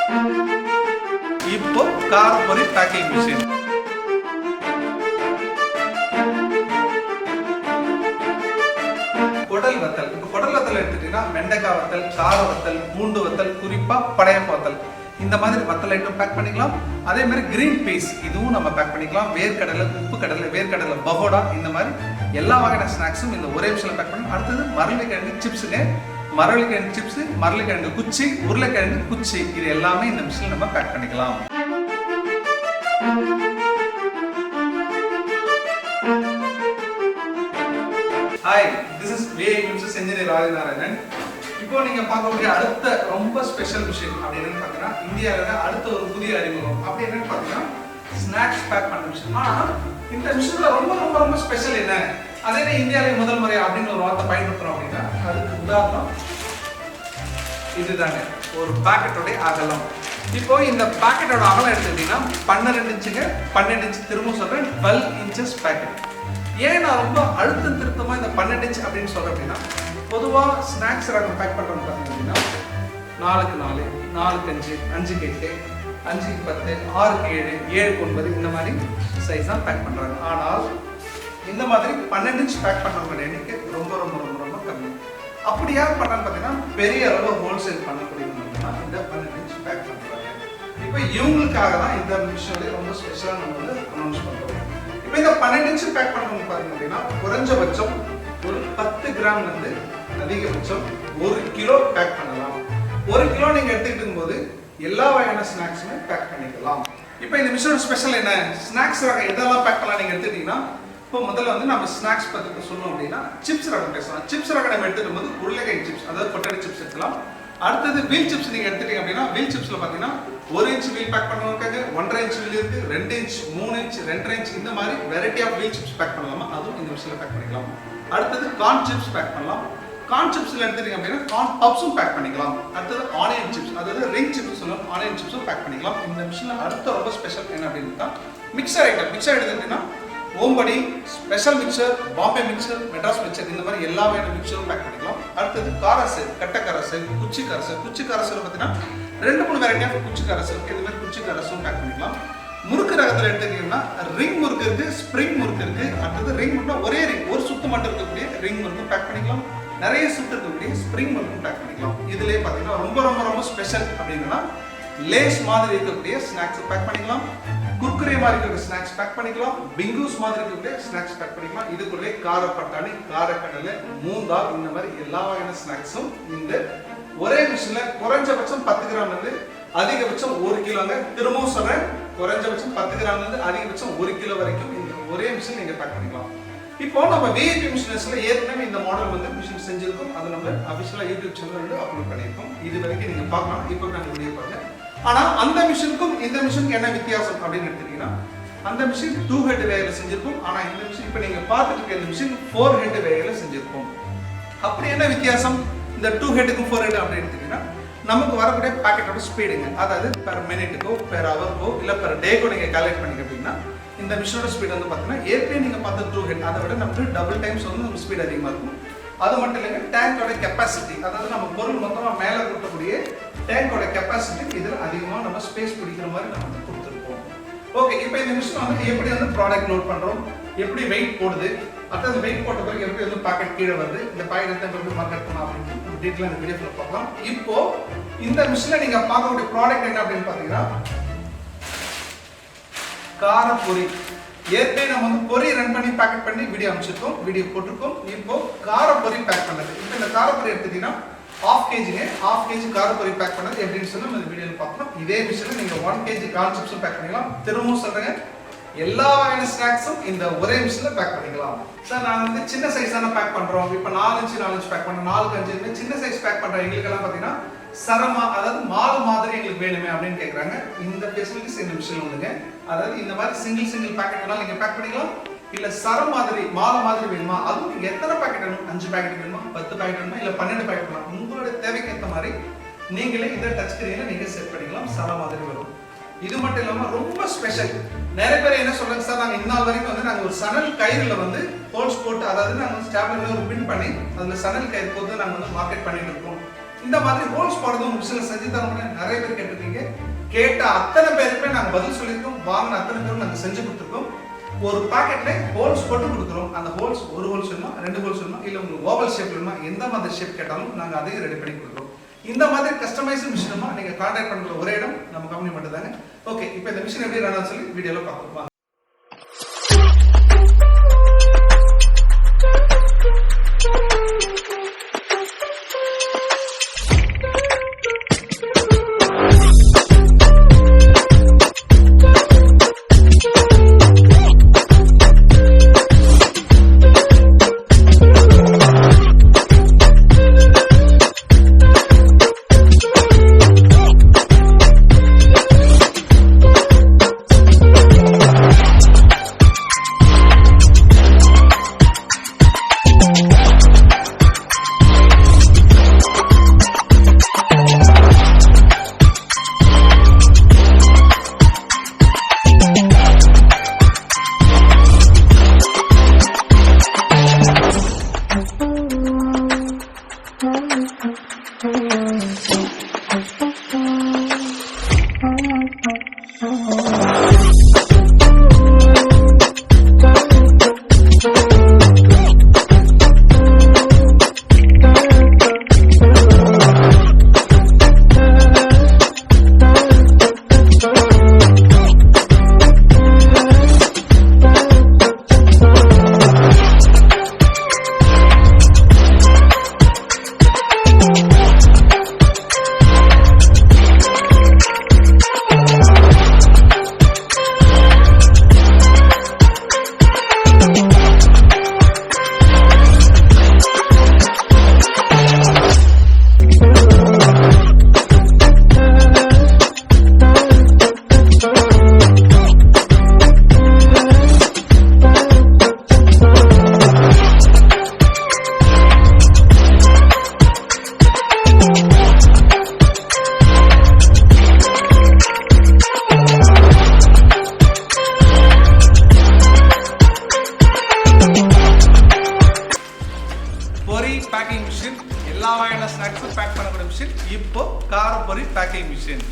இப்போ கார பொரி பேக்கிங் மிஷின். குடல் வத்தல். இப்போ குடல் வத்தல் எடுத்துட்டீங்கன்னா வெண்டைக்காய் வத்தல், கார வத்தல், பூண்டு வத்தல், குறிப்பா படையப்ப வத்தல், இந்த மாதிரி வத்தல் ஐட்டம் பேக் பண்ணிக்கலாம். அதே மாதிரி கிரீன் பீஸ் இதுவும் நம்ம பேக் பண்ணிக்கலாம். வேர்க்கடலை, உப்பு கடலை, வேர்க்கடலை பகோடா, இந்த மாதிரி எல்லா வகையான ஸ்நாக்ஸும் இந்த ஒரே மிஷினில் பேக் பண்ணலாம். அடுத்தது மரளிக்கிழங்கு சிப்ஸுங்க. மரளிக்கிழங்கு சிப்ஸ், மரளிக்கிழங்கு குச்சி, உருளைக்கிழங்கு குச்சி, இது எல்லாமே இந்த மிஷினில் நம்ம பேக் பண்ணிக்கலாம். Hi, this is engineer Narayanan. இப்போ நீங்க பார்க்கக்கூடிய அடுத்த ரொம்ப ஸ்பெஷல் மிஷின் அப்படின்னு பார்த்தீங்கன்னா இந்தியாவில் அடுத்த ஒரு புதிய அறிமுகம் அப்படி என்னன்னு பார்த்தீங்கன்னா ஸ்நாக்ஸ் பேக் பண்ண மிஷின். ஆனால் இந்த மிஷினில் ரொம்ப ரொம்ப ரொம்ப ஸ்பெஷல் என்ன, அதே இந்தியாவிலே முதல் முறை அப்படின்னு ஒரு வார்த்தை பயன்படுத்துறோம் அப்படின்னா அதுக்கு உதாரணம் இதுதாங்க, ஒரு பாக்கெட்டோட அகலம். இப்போ இந்த பாக்கெட்டோட அகலம் எடுத்துக்கிட்டீங்கன்னா 12 இன்ச்சுங்க. 12 இன்ச்சு திரும்ப சொல்றேன், 12 இன்ச்சஸ் பாக்கெட். ஏன் நான் ரொம்ப அழுத்தம் திருத்தமா இந்த 12 இன்ச் அப்படின்னு சொல்றேன் அப்படின்னா, பொதுவாக ஸ்நாக்ஸ் நாங்கள் பேக் பண்ணுறோம் பார்த்தீங்கன்னா 4க்கு 4, 4க்கு 5, 5க்கு 8, 5க்கு 10, 6க்கு 7, 7க்கு 9 இந்த மாதிரி சைஸ் தான் பேக் பண்ணுறாங்க. ஆனால் இந்த மாதிரி 12 இன்ச் பேக் பண்ணுறவங்க எண்ணிக்கை ரொம்ப ரொம்ப ரொம்ப ரொம்ப கம்மி. அப்படி யார் பண்ணான்னு பார்த்தீங்கன்னா பெரிய அளவு ஹோல்சேல் பண்ணக்கூடியவங்க தான் இந்த 12 இன்ச் பேக் பண்ணுறாங்க. இப்போ இவங்களுக்காக தான் இந்த மிஷினே ரொம்ப ஸ்பெஷலாக நம்ம வந்து அனௌன்ஸ் பண்ணுறோம். இப்போ இந்த 12 இன்ச் பேக் பண்ணுறவங்க பார்த்தீங்க அப்படின்னா குறைஞ்சபட்சம் ஒரு 10 கிராம்லேருந்து அதிகபட்சம் 1 கிலோ பேக் பண்ணலாம். 1 கிலோ நீங்கள் எடுத்துக்கிட்டு போது எல்லா வகையான ஸ்நாக்ஸுமே பேக் பண்ணிக்கலாம். இப்போ இந்த மிஷினோட ஸ்பெஷல் என்ன, ஸ்நாக்ஸ் ரகம் எதெல்லாம் பேக் பண்ணலாம் நீங்கள் எடுத்துக்கிட்டீங்கன்னா, இப்போ முதல்ல வந்து நம்ம ஸ்நாக்ஸ் பற்றி சொல்லணும் அப்படின்னா சிப்ஸ் ரகம் பேசலாம். சிப்ஸ் ரகம் நம்ம எடுத்துகிட்டு போது உருளைக்கிழங்கு சிப்ஸ், அதாவது பொட்டேட்டோ சிப்ஸ் எடுக்கலாம். அடுத்தது வீல் சிப்ஸ் நீங்கள் எடுத்துட்டீங்க அப்படின்னா வீல் சிப்ஸில் பார்த்தீங்கன்னா 1 இன்ச் வீல் பேக் பண்ணுவாங்க, 1.5 இன்ச் வீல் இருக்குது, 2 இன்ச், 3 இன்ச், 2.5 இன்ச், இந்த மாதிரி variety of wheel chips pack பண்ணலாமா, அதுவும் இந்த மிஷினில் பேக் பண்ணிக்கலாம். அடுத்தது கார்ன் சிப்ஸ் பேக் பண்ணலாம். கார்ன் சிப்ஸ்ல எடுத்துட்டீங்க அப்படின்னா கார்ன் பப்ஸும் பேக் பண்ணிக்கலாம். அடுத்தது ஆனியன் சிப்ஸ், அதாவது ரிங் சிப்ஸ் சொல்லுவோம், ஆனியன் சிப்ஸும் பேக் பண்ணிக்கலாம். இந்த மிஷினில் அடுத்த ரொம்ப ஸ்பெஷல் என்ன அப்படின்னா மிக்சர் ஐட்டம். மிக்சர் எடுத்துட்டீங்கன்னா omapodi, special mixture, Bombay mixture, Madras mixture, இந்த மாதிரி எல்லா வகையான மிக்சரும் பேக் பண்ணிக்கலாம். அடுத்தது காரசு, கட்டை காரசு, குச்சி காரசு. குச்சி காரசுல பார்த்தீங்கன்னா 2-3 வெரைட்டி ஆஃப் குச்சி காரசு இருக்கு. இந்த மாதிரி குச்சி காரசும் பேக் பண்ணிக்கலாம். முறுக்கு ரகத்தில் எடுத்துக்கிட்டீங்கன்னா ரிங் முறுக்கு இருக்கு, ஸ்ப்ரிங் முறுக்கு இருக்கு. அடுத்தது ரிங் முறுக்குனா ஒரே ரிங், ஒரு சுத்து மட்டும் இருக்கக்கூடிய ரிங் முறுக்கும் பேக் பண்ணிக்கலாம். நிறைய சுத்து இருக்கக்கூடிய ஸ்ப்ரிங் முறுக்கும் பேக் பண்ணிக்கலாம். இதுலேயே பார்த்தீங்கன்னா ரொம்ப ரொம்ப ரொம்ப ஸ்பெஷல் அப்படின்னா லேஸ் மாதிரி இருக்கக்கூடிய ஸ்நாக்ஸ் பேக் பண்ணிக்கலாம், குர்குரே மாதிரி இருக்கக்கூடிய ஸ்நாக்ஸ் பேக் பண்ணிக்கலாம், பிங்கூஸ் மாதிரி இருக்கக்கூடிய ஸ்நாக்ஸ் பேக் பண்ணிக்கலாம். இதுக்குள்ளே கார பட்டாணி, காரக்கடலை, மூந்தால், இந்த மாதிரி எல்லா வகையான ஸ்நாக்ஸும் இந்த ஒரே மிஷினில் குறைஞ்சபட்சம் 10 கிராம்லேருந்து அதிகபட்சம் 1 கிலோங்க. திரும்பவும் சொல்றேன், குறைஞ்சபட்சம் 10 கிராம்லேருந்து அதிகபட்சம் 1 கிலோ வரைக்கும் இந்த ஒரே மிஷின் நீங்க பேக் பண்ணிக்கலாம். இப்போ நம்ம விஐபி மிஷினஸ்ல ஏற்கனவே இந்த மாடல் வந்து மிஷின் செஞ்சிருக்கோம். அதை நம்ம அபிஷியலா யூடியூப் சேனல்ல வந்து அப்லோட் பண்ணியிருக்கோம். இது வரைக்கும் நீங்க பார்க்கலாம். இப்போ நான் வீடியோ பாருங்க. ஆனா அந்த மிஷினுக்கும் இந்த மிஷினுக்கு என்ன வித்தியாசம் அப்படின்னு எடுத்தீங்கன்னா, அந்த மிஷின் 2 ஹெட் வேலையில செஞ்சிருக்கும். ஆனா இந்த மிஷின் இப்போ நீங்க பார்த்துட்டு இருக்க இந்த மிஷின் 4 ஹெட் வேலையில செஞ்சிருக்கும். அப்படி என்ன வித்தியாசம் இந்த 2 ஹெட்டுக்கும் 4 ஹெட் அப்படின்னு எடுத்தீங்கன்னா, நமக்கு வரக்கூடிய பாக்கெட்டோட ஸ்பீடுங்க, அதாவது பெர் மினிட்டுக்கோ பெர் ஹவருக்கோ இல்லை பெர் டேக்கோ நீங்கள் கால்குலேட் பண்ணிக்க அப்படின்னா இந்த மிஷினோட ஸ்பீட் வந்து பார்த்தீங்கன்னா ஏற்கனவே நீங்கள் பார்த்த 2 ஹெட் அதை விட நமக்கு டபுள் டைம்ஸ் வந்து நம்ம ஸ்பீட் அதிகமாக இருக்கும். அது மட்டும் இல்லைங்க, டேங்கோட கெப்பாசிட்டி, அதாவது நம்ம பொருள் மொத்தமாக மேலே கொடுக்கக்கூடிய டேங்கோட கெப்பாசிட்டி இதில் அதிகமாக நம்ம ஸ்பேஸ் பிடிக்கிற மாதிரி நம்ம வந்து கொடுத்துருப்போம். ஓகே, இப்போ இந்த மிஷின் வந்து எப்படி வந்து ப்ராடக்ட் நோட் பண்ணுறோம், எப்படி வெயிட் போடுது, அடுத்தது வெயிட் போட்ட பிறகு எப்படி வந்து பாக்கெட் கீழே வருது, இந்த பாக்கெட் எப்படி மார்க்கெட் பண்ணலாம் அப்படின்னு டீட்டெயிலாக இந்த வீடியோவில் பார்க்கலாம். இப்போ இந்த மிஷினில் நீங்கள் பார்க்கக்கூடிய ப்ராடக்ட் என்ன அப்படின்னு பார்த்தீங்கன்னா கார பொரி. ஏற்கனவே நம்ம வந்து பொரி ரன் பண்ணி பேக்கெட் பண்ணி வீடியோ அமைச்சிருக்கோம், வீடியோ போட்டிருக்கோம். இப்போ கார பொரி பேக் பண்ணது. இப்போ இந்த கார பொரி எடுத்துட்டீங்கன்னா 1/2 kg, 1/2 kg கார பொரி பேக் பண்ணது எப்படின்னு சொல்லி நம்ம இந்த வீடியோவில் பார்க்கலாம். இதே மிஷினில் நீங்கள் 1 kg கார்ன் சிப்ஸும் பேக் பண்ணிக்கலாம். திரும்பவும் சொல்றேங்க, எல்லா வகையான ஸ்நாக்ஸும் இந்த ஒரே மிஷினில் பேக் பண்ணிக்கலாம். சார் நாங்கள் வந்து சின்ன சைஸான பேக் பண்ணுறோம், இப்போ 4 இன்ச் பேக் பண்ணுறோம், 4க்கு 5 சின்ன சைஸ் பேக் பண்ணுறோம். எங்களுக்கெல்லாம் பார்த்தீங்கன்னா சரமா, அதாவது மால் மாதிரி எங்களுக்கு வேணுமே அப்படின்னு கேட்குறாங்க. இந்த ஃபெசிலிட்டிஸ் இந்த மிஷினில் உண்டுங்க. அதாவது இந்த மாதிரி சிங்கிள் பேக்கெட் வேணாலும் நீங்கள் பேக் பண்ணிக்கலாம். இல்லை சரம் மாதிரி மால் மாதிரி வேணுமா, அதுவும் நீங்கள் எத்தனை பேக்கெட் வேணும், 5 பேக்கெட் வேணுமா, 10 பேக்கெட் வேணுமா, இல்லை 12 பேக்கெட் வேணுமா, உங்களோட தேவைக்கு ஏற்ற மாதிரி நீங்களே இந்த டச் ஸ்கிரீனில் நீங்கள் செட் பண்ணிக்கலாம். சரம் மாதிரி வரும். இது மட்டும் இல்லாமல் ரொம்ப ஸ்பெஷல், நிறைய பேர் என்ன சொல்றாங்க சார், நாங்கள் இந்த நாள் வரைக்கும் வந்து நாங்கள் ஒரு சணல் கயிறில் வந்து ஹோல்ஸ் போட்டு, அதாவது நாங்கள் ஸ்டாப்லர் ஒரு பின் பண்ணி அதில் சணல் கயிறு போட்டு நாங்கள் வந்து மார்க்கெட் பண்ணிட்டு இருக்கோம். இந்த மாதிரி ஹோல்ஸ் போடுறது மிஷின்ல செஞ்சு தரணும் நிறைய பேர் கேட்டிருக்கீங்க. கேட்ட அத்தனை பேருக்குமே நாங்க பதில் சொல்லியிருக்கோம். வாங்கின அத்தனை பேரும் நாங்க செஞ்சு கொடுத்துருக்கோம். ஒரு பாக்கெட்ல ஹோல்ஸ் போட்டு கொடுக்குறோம். அந்த ஹோல்ஸ் ஒரு ஹோல்ஸ் வேணுமா, 2 ஹோல்ஸ் வேணுமா, இல்ல உங்களுக்கு ஓவல் ஷேப் வேணுமா, எந்த மாதிரி ஷேப் கேட்டாலும் நாங்க அதையும் ரெடி பண்ணி கொடுக்குறோம். இந்த மாதிரி கஸ்டமைஸ்டு மிஷினுமா நீங்க கான்டாக்ட் பண்ற ஒரே இடம் நம்ம கம்பெனி மட்டும் தாங்க. ஓகே, இப்போ இந்த மிஷின் எப்படி ரன் சொல்லி வீடியோல பார்ப்போம். பேக்கிங் மிஷின், எல்லா வகையான ஸ்நாக்ஸும் பேக் பண்ணக்கூடிய மிஷின். இப்போ கார பொரி பேக்கிங் மிஷின்.